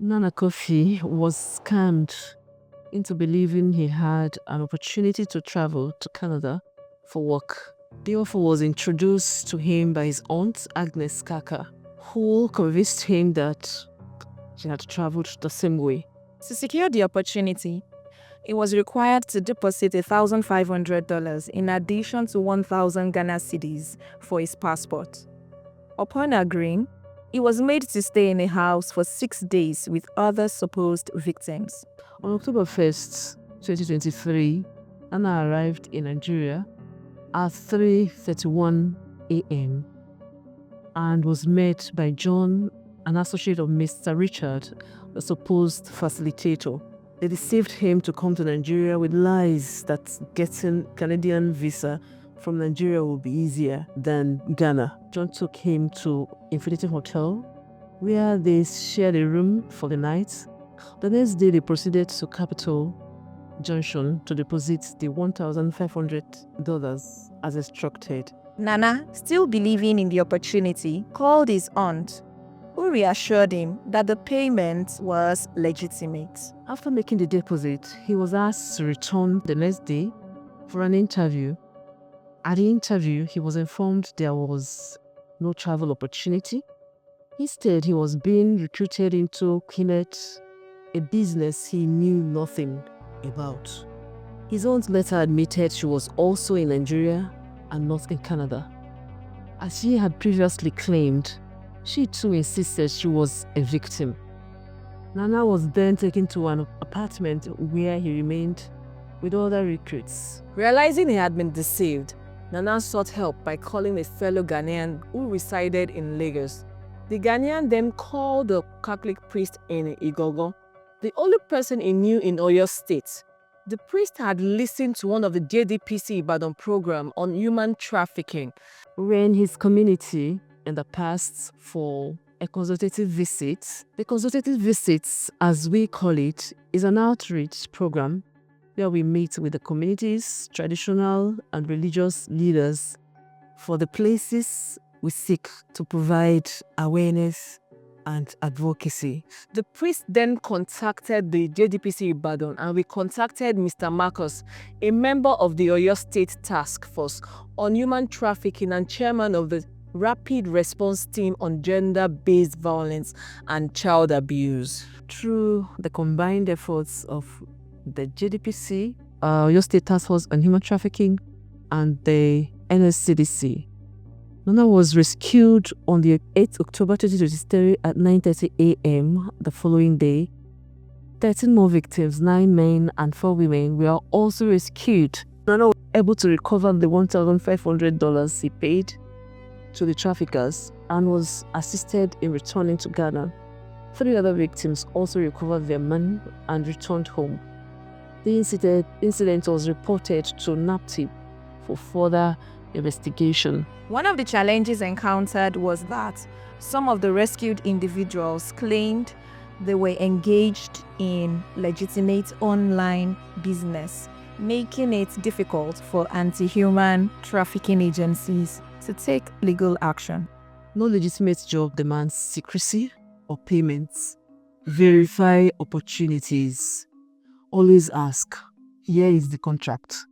Nana Kofi was scammed into believing he had an opportunity to travel to Canada for work. The offer was introduced to him by his aunt, Agnes Kaka, who convinced him that she had traveled the same way. To secure the opportunity, he was required to deposit $1,500 in addition to 1,000 Ghana cedis for his passport. Upon agreeing, he was made to stay in a house for 6 days with other supposed victims. On October 1st, 2023, Anna arrived in Nigeria at 3:31 a.m. and was met by John, an associate of Mr. Richard, the supposed facilitator. They deceived him to come to Nigeria with lies that getting Canadian visa from Nigeria would be easier than Ghana. John took him to Infinity Hotel, where they shared a room for the night. The next day, they proceeded to Capital Junction to deposit the $1,500 as instructed. Nana, still believing in the opportunity, called his aunt, who reassured him that the payment was legitimate. After making the deposit, he was asked to return the next day for an interview. At the interview, he was informed there was no travel opportunity. Instead, he was being recruited into Kinet, a business he knew nothing about. His aunt later admitted she was also in Nigeria and not in Canada. As she had previously claimed, she too insisted she was a victim. Nana was then taken to an apartment where he remained with other recruits. Realizing he had been deceived, Nana sought help by calling a fellow Ghanaian who resided in Lagos. The Ghanaian then called the Catholic priest in Igogo, the only person he knew in Oyo State. The priest had listened to one of the JDPC Ibadan program on human trafficking. Ran his community in the past for a consultative visit. The consultative visits, as we call it, is an outreach program where we meet with the communities, traditional and religious leaders for the places we seek to provide awareness and advocacy. The priest then contacted the JDPC Ibadan and we contacted Mr. Marcus, a member of the Oyo State Task Force on Human Trafficking and chairman of the Rapid Response Team on Gender-Based Violence and Child Abuse. Through the combined efforts of the JDPC, Oyo State Task Force on Human Trafficking, and the NSCDC, Nana was rescued on the 8th October 2023 at 9:30 a.m. the following day. 13 more victims, 9 men and 4 women, were also rescued. Nana was able to recover the $1,500 he paid to the traffickers and was assisted in returning to Ghana. 3 other victims also recovered their money and returned home. The incident was reported to NAPTIP for further investigation. One of the challenges encountered was that some of the rescued individuals claimed they were engaged in legitimate online business, making it difficult for anti-human trafficking agencies to take legal action. No legitimate job demands secrecy or payments. Verify opportunities. Always ask, here is the contract.